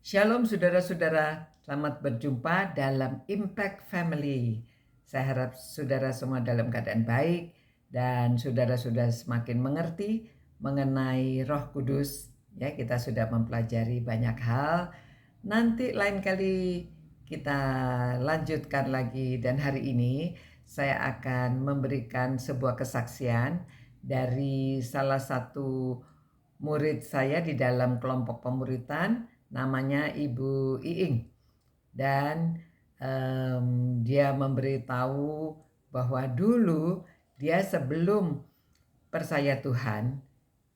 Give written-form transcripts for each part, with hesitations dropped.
Shalom saudara-saudara, selamat berjumpa dalam Impact Family. Saya harap saudara semua dalam keadaan baik dan saudara sudah semakin mengerti mengenai Roh Kudus. Ya, kita sudah mempelajari banyak hal. Nanti lain kali kita lanjutkan lagi, dan hari ini saya akan memberikan sebuah kesaksian dari salah satu murid saya di dalam kelompok pemuritan, namanya Ibu Iing. Dan dia memberitahu bahwa dulu dia sebelum percaya Tuhan,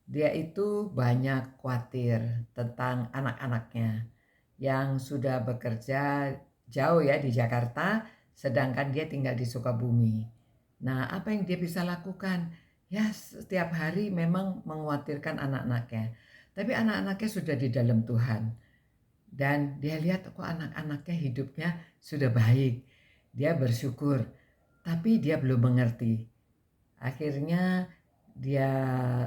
dia itu banyak khawatir tentang anak-anaknya yang sudah bekerja jauh ya di Jakarta, sedangkan dia tinggal di Sukabumi. Nah, apa yang dia bisa lakukan? Ya, setiap hari memang mengkhawatirkan anak-anaknya. Tapi anak-anaknya sudah di dalam Tuhan. Dan dia lihat kok anak-anaknya hidupnya sudah baik. Dia bersyukur, tapi dia belum mengerti. Akhirnya dia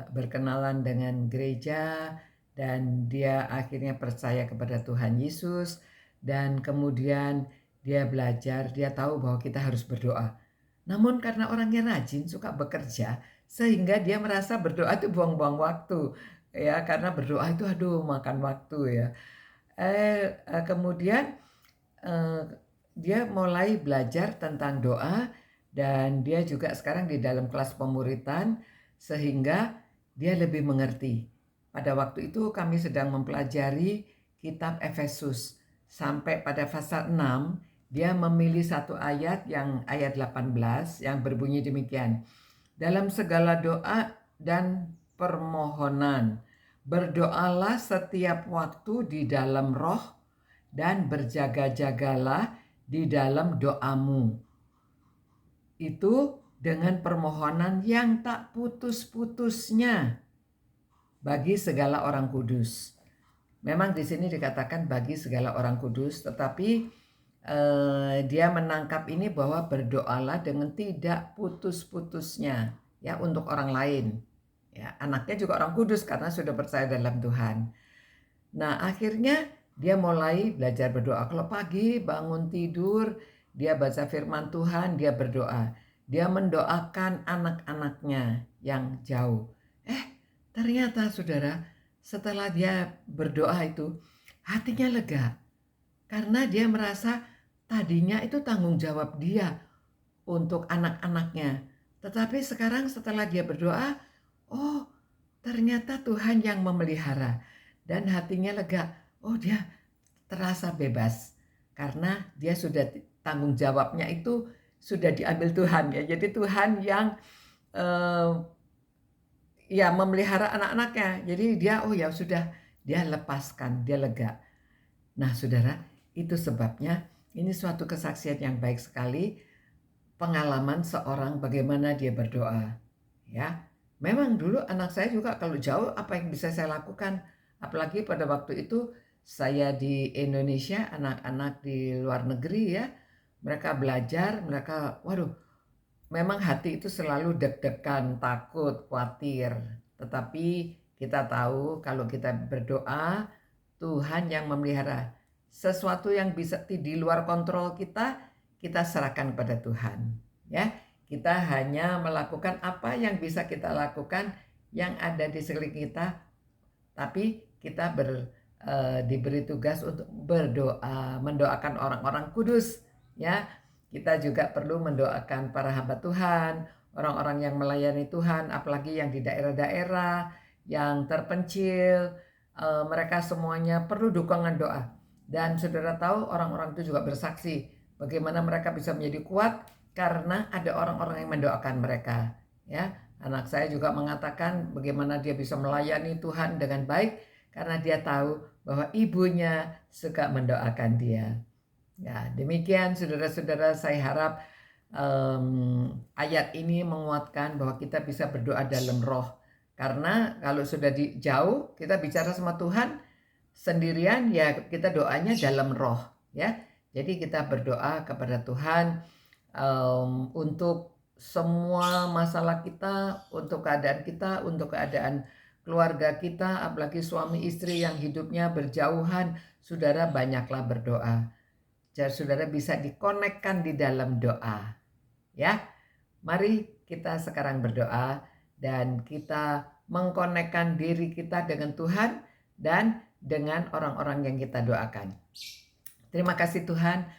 berkenalan dengan gereja dan dia akhirnya percaya kepada Tuhan Yesus, dan kemudian dia belajar, dia tahu bahwa kita harus berdoa. Namun karena orangnya rajin, suka bekerja, sehingga dia merasa berdoa itu buang-buang waktu. Ya, karena berdoa itu aduh makan waktu ya. Kemudian eh, dia mulai belajar tentang doa, dan dia juga sekarang di dalam kelas pemuritan sehingga dia lebih mengerti. Pada waktu itu kami sedang mempelajari kitab Efesus sampai pada pasal 6. Dia memilih satu ayat, yang ayat 18, yang berbunyi demikian: dalam segala doa dan permohonan berdoalah setiap waktu di dalam roh, dan berjaga-jagalah di dalam doamu. Itu dengan permohonan yang tak putus-putusnya bagi segala orang kudus. Memang di sini dikatakan bagi segala orang kudus, tetapi dia menangkap ini bahwa berdoalah dengan tidak putus-putusnya ya untuk orang lain. Ya, anaknya juga orang kudus karena sudah percaya dalam Tuhan. Nah, akhirnya dia mulai belajar berdoa. Kalau pagi bangun tidur, dia baca firman Tuhan, dia berdoa. Dia mendoakan anak-anaknya yang jauh. Ternyata saudara, setelah dia berdoa itu, hatinya lega. Karena dia merasa tadinya itu tanggung jawab dia untuk anak-anaknya. Tetapi sekarang setelah dia berdoa, oh ternyata Tuhan yang memelihara. Dan hatinya lega, oh dia terasa bebas. Karena dia sudah tanggung jawabnya itu sudah diambil Tuhan ya. Jadi Tuhan yang eh, ya memelihara anak-anaknya. Jadi dia oh ya sudah, dia lepaskan, dia lega. Nah saudara, itu sebabnya ini suatu kesaksian yang baik sekali, pengalaman seorang bagaimana dia berdoa. Ya, memang dulu anak saya juga kalau jauh apa yang bisa saya lakukan? Apalagi pada waktu itu saya di Indonesia, anak-anak di luar negeri ya, mereka belajar, mereka waduh, memang hati itu selalu deg-degan, takut, khawatir. Tetapi kita tahu kalau kita berdoa, Tuhan yang memelihara. Sesuatu yang bisa di luar kontrol kita, kita serahkan kepada Tuhan. Ya, kita hanya melakukan apa yang bisa kita lakukan yang ada di sekeliling kita, tapi kita diberi tugas untuk berdoa, mendoakan orang-orang kudus. Ya, kita juga perlu mendoakan para hamba Tuhan, orang-orang yang melayani Tuhan, apalagi yang di daerah-daerah yang terpencil. Mereka semuanya perlu dukungan doa. Dan saudara tahu orang-orang itu juga bersaksi bagaimana mereka bisa menjadi kuat karena ada orang-orang yang mendoakan mereka. Ya, anak saya juga mengatakan bagaimana dia bisa melayani Tuhan dengan baik karena dia tahu bahwa ibunya suka mendoakan dia. Ya, demikian saudara-saudara, saya harap ayat ini menguatkan bahwa kita bisa berdoa dalam roh. Karena kalau sudah di jauh, kita bicara sama Tuhan sendirian, ya kita doanya dalam roh. Ya, jadi kita berdoa kepada Tuhan untuk semua masalah kita, untuk keadaan kita, untuk keadaan keluarga kita, apalagi suami istri yang hidupnya berjauhan, saudara banyaklah berdoa. Jadi saudara bisa dikonekkan di dalam doa. Ya, mari kita sekarang berdoa dan kita mengkonekkan diri kita dengan Tuhan dan dengan orang-orang yang kita doakan. Terima kasih Tuhan,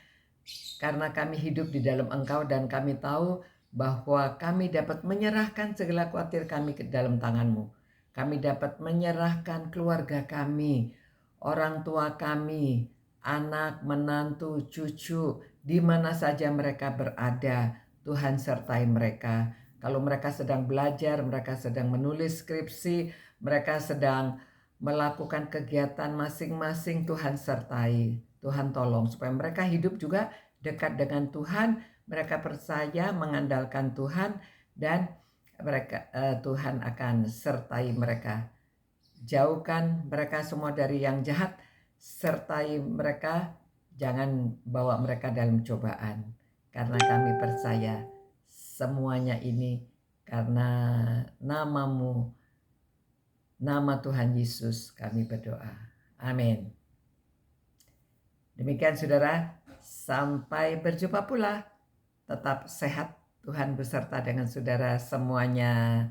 karena kami hidup di dalam Engkau dan kami tahu bahwa kami dapat menyerahkan segala khawatir kami ke dalam tangan-Mu. Kami dapat menyerahkan keluarga kami, orang tua kami, anak, menantu, cucu, di mana saja mereka berada. Tuhan sertai mereka. Kalau mereka sedang belajar, mereka sedang menulis skripsi, mereka sedang melakukan kegiatan masing-masing, Tuhan sertai. Tuhan tolong supaya mereka hidup juga dekat dengan Tuhan, mereka percaya mengandalkan Tuhan dan mereka Tuhan akan sertai mereka. Jauhkan mereka semua dari yang jahat, sertai mereka, jangan bawa mereka dalam cobaan. Karena kami percaya semuanya ini karena nama-Mu, nama Tuhan Yesus kami berdoa. Amin. Demikian saudara, sampai berjumpa pula. Tetap sehat, Tuhan beserta dengan saudara semuanya.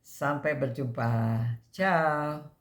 Sampai berjumpa. Ciao.